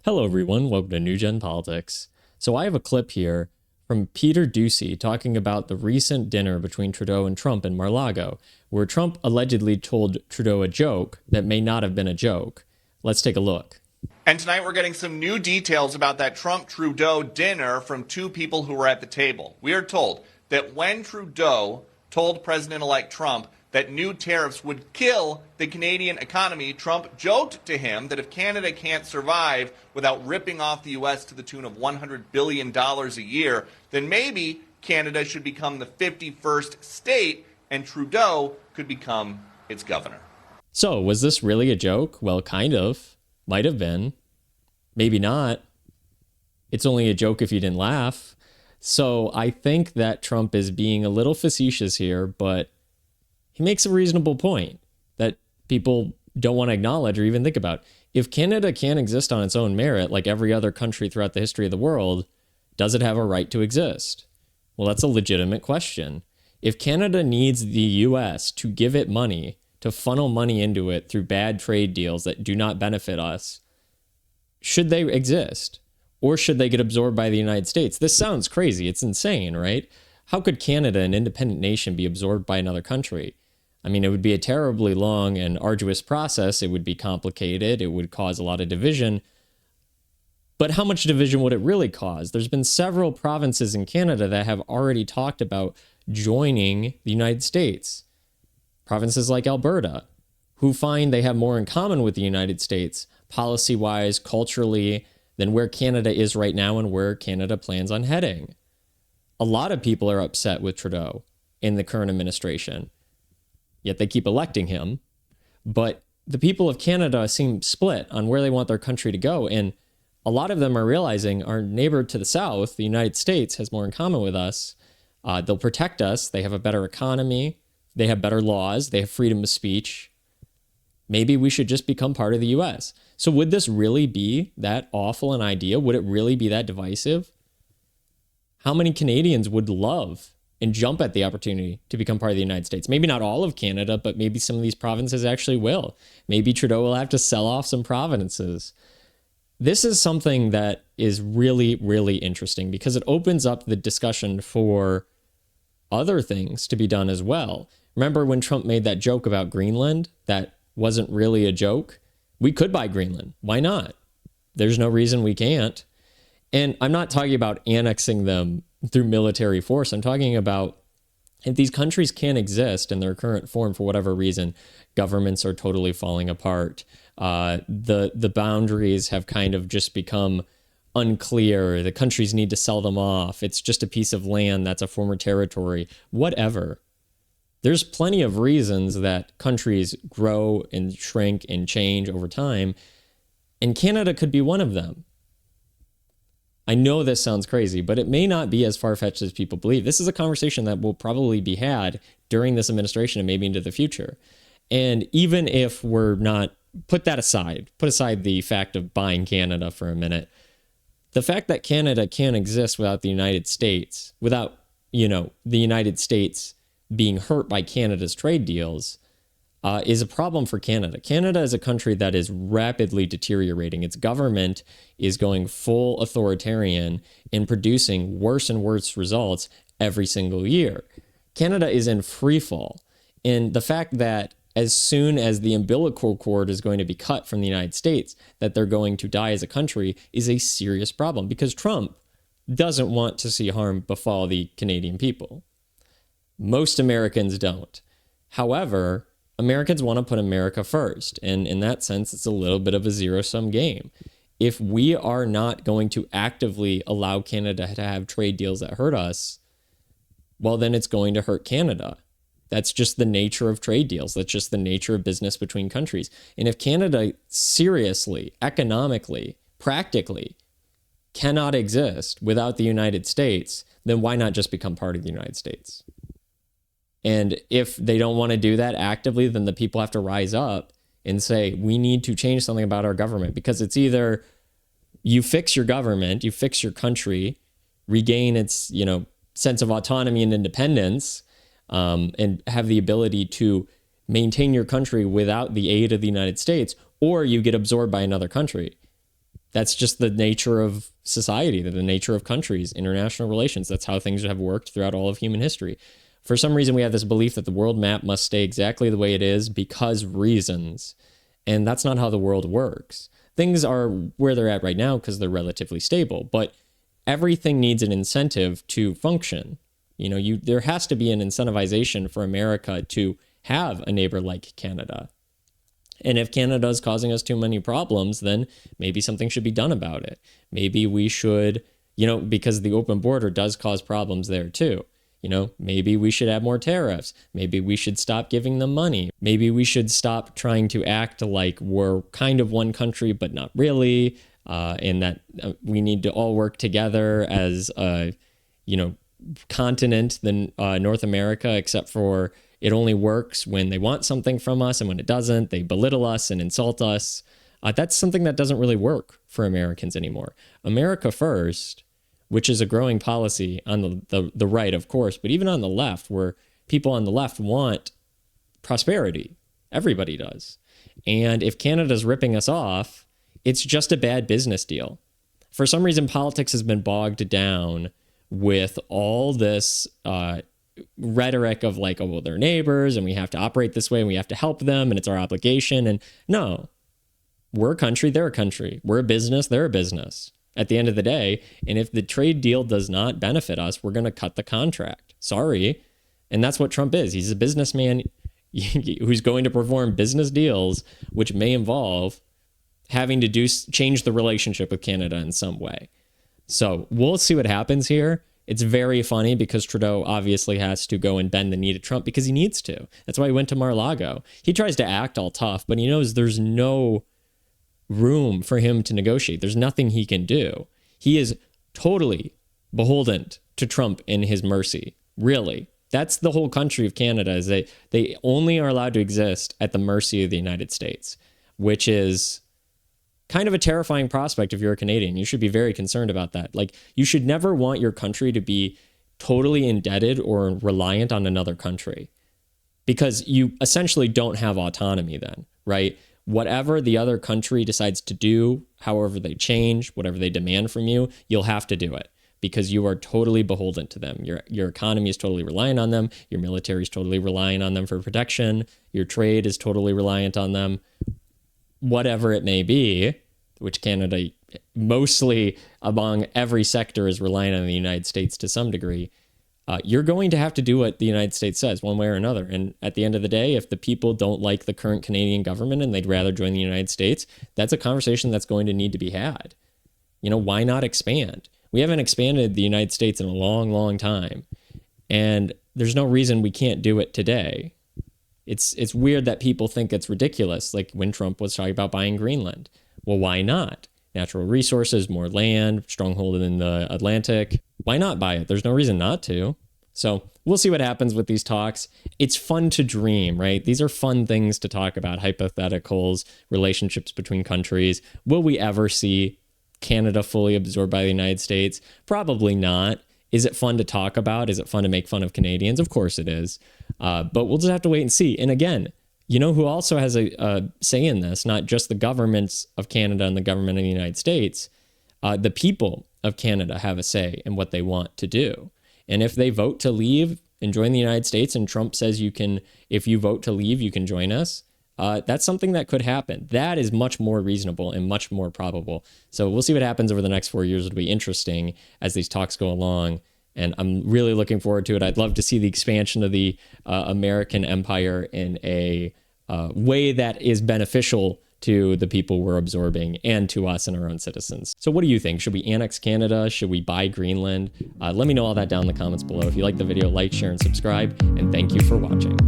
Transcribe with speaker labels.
Speaker 1: Hello, everyone. Welcome to New Gen Politics. So I have a clip here from Peter Doocy talking about the recent dinner between Trudeau and Trump in Mar-a-Lago, where Trump allegedly told Trudeau a joke that may not have been a joke. Let's take a look.
Speaker 2: And tonight we're getting some new details about that Trump-Trudeau dinner from two people who were at the table. We are told that when Trudeau told President-elect Trump that new tariffs would kill the Canadian economy, Trump joked to him that if Canada can't survive without ripping off the U.S. to the tune of $100 billion a year, then maybe Canada should become the 51st state and Trudeau could become its governor.
Speaker 1: So, was this really a joke? Well, kind of. Might have been. Maybe not. It's only a joke if you didn't laugh. So, I think that Trump is being a little facetious here, but he makes a reasonable point that people don't want to acknowledge or even think about. If Canada can't exist on its own merit, like every other country throughout the history of the world, does it have a right to exist? Well, that's a legitimate question. If Canada needs the U.S. to give it money, to funnel money into it through bad trade deals that do not benefit us, should they exist? Or should they get absorbed by the United States? This sounds crazy. It's insane, right? How could Canada, an independent nation, be absorbed by another country? I mean, it would be a terribly long and arduous process. It would be complicated. It would cause a lot of division. But how much division would it really cause? There's been several provinces in Canada that have already talked about joining the United States. Provinces like Alberta, who find they have more in common with the United States, policy-wise, culturally, than where Canada is right now and where Canada plans on heading. A lot of people are upset with Trudeau in the current administration, yet they keep electing him. But the people of Canada seem split on where they want their country to go. And a lot of them are realizing our neighbor to the south, the United States, has more in common with us. They'll protect us. They have a better economy. They have better laws. They have freedom of speech. Maybe we should just become part of the U.S. So would this really be that awful an idea? Would it really be that divisive? How many Canadians would love and jump at the opportunity to become part of the United States? Maybe not all of Canada, but maybe some of these provinces actually will. Maybe Trudeau will have to sell off some provinces. This is something that is really, really interesting because it opens up the discussion for other things to be done as well. Remember when Trump made that joke about Greenland? That wasn't really a joke. We could buy Greenland. Why not? There's no reason we can't. And I'm not talking about annexing them through military force. I'm talking about if these countries can't exist in their current form for whatever reason, governments are totally falling apart. The boundaries have kind of just become unclear. The countries need to sell them off. It's just a piece of land that's a former territory, whatever. There's plenty of reasons that countries grow and shrink and change over time, and Canada could be one of them. I know this sounds crazy, but it may not be as far-fetched as people believe. This is a conversation that will probably be had during this administration and maybe into the future. And even if we're not, put aside the fact of buying Canada for a minute, the fact that Canada can't exist without the United States, without, the United States being hurt by Canada's trade deals, is a problem for Canada. Canada is a country that is rapidly deteriorating. Its government is going full authoritarian and producing worse and worse results every single year. Canada is in free fall. And the fact that as soon as the umbilical cord is going to be cut from the United States, that they're going to die as a country is a serious problem because Trump doesn't want to see harm befall the Canadian people. Most Americans don't. However, Americans want to put America first. And in that sense, it's a little bit of a zero-sum game. If we are not going to actively allow Canada to have trade deals that hurt us, well, then it's going to hurt Canada. That's just the nature of trade deals. That's just the nature of business between countries. And if Canada seriously, economically, practically cannot exist without the United States, then why not just become part of the United States? And if they don't want to do that actively, then the people have to rise up and say, we need to change something about our government, because it's either you fix your government, you fix your country, regain its, sense of autonomy and independence, and have the ability to maintain your country without the aid of the United States, or you get absorbed by another country. That's just the nature of society, the nature of countries, international relations. That's how things have worked throughout all of human history. For some reason, we have this belief that the world map must stay exactly the way it is because reasons. And that's not how the world works. Things are where they're at right now because they're relatively stable, but everything needs an incentive to function. There has to be an incentivization for America to have a neighbor like Canada. And if Canada is causing us too many problems, then maybe something should be done about it. Maybe we should, because the open border does cause problems there too. Maybe we should add more tariffs. Maybe we should stop giving them money. Maybe we should stop trying to act like we're kind of one country, but not really. And that we need to all work together as a, continent than North America, except for it only works when they want something from us, and when it doesn't, they belittle us and insult us. That's something that doesn't really work for Americans anymore. America first, which is a growing policy on the right, of course, but even on the left, where people on the left want prosperity. Everybody does. And if Canada's ripping us off, it's just a bad business deal. For some reason, politics has been bogged down with all this rhetoric of like, oh, well, they're neighbors and we have to operate this way and we have to help them and it's our obligation. And no, we're a country, they're a country. We're a business, they're a business at the end of the day. And if the trade deal does not benefit us, we're going to cut the contract. Sorry. And that's what Trump is. He's a businessman who's going to perform business deals, which may involve having to change the relationship with Canada in some way. So we'll see what happens here. It's very funny because Trudeau obviously has to go and bend the knee to Trump because he needs to. That's why he went to Mar-a-Lago. He tries to act all tough, but he knows there's no room for him to negotiate. There's nothing he can do. He is totally beholden to Trump in his mercy. Really. That's the whole country of Canada, is they only are allowed to exist at the mercy of the United States, which is kind of a terrifying prospect if you're a Canadian. You should be very concerned about that. Like, you should never want your country to be totally indebted or reliant on another country, because you essentially don't have autonomy then, right? Whatever the other country decides to do, however they change, whatever they demand from you, you'll have to do it because you are totally beholden to them. Your economy is totally reliant on them. Your military is totally relying on them for protection. Your trade is totally reliant on them. Whatever it may be, which Canada mostly among every sector is relying on the United States to some degree, you're going to have to do what the United States says one way or another. And at the end of the day, if the people don't like the current Canadian government and they'd rather join the United States, that's a conversation that's going to need to be had. Why not expand? We haven't expanded the United States in a long, long time. And there's no reason we can't do it today. It's weird that people think it's ridiculous, like when Trump was talking about buying Greenland. Well, why not? Natural resources, more land, stronghold in the Atlantic. Why not buy it? There's no reason not to. So we'll see what happens with these talks. It's fun to dream, right? These are fun things to talk about, hypotheticals, relationships between countries. Will we ever see Canada fully absorbed by the United States? Probably not. Is it fun to talk about? Is it fun to make fun of Canadians? Of course it is. But we'll just have to wait and see. And again, who also has a say in this? Not just the governments of Canada and the government of the United States. The people of Canada have a say in what they want to do. And if they vote to leave and join the United States, and Trump says if you vote to leave, you can join us, that's something that could happen. That is much more reasonable and much more probable. So we'll see what happens over the next 4 years. It'll be interesting as these talks go along. And I'm really looking forward to it. I'd love to see the expansion of the American empire in a way that is beneficial to the people we're absorbing and to us and our own citizens. So what do you think? Should we annex Canada? Should we buy Greenland? Let me know all that down in the comments below. If you like the video, like, share, and subscribe. And thank you for watching.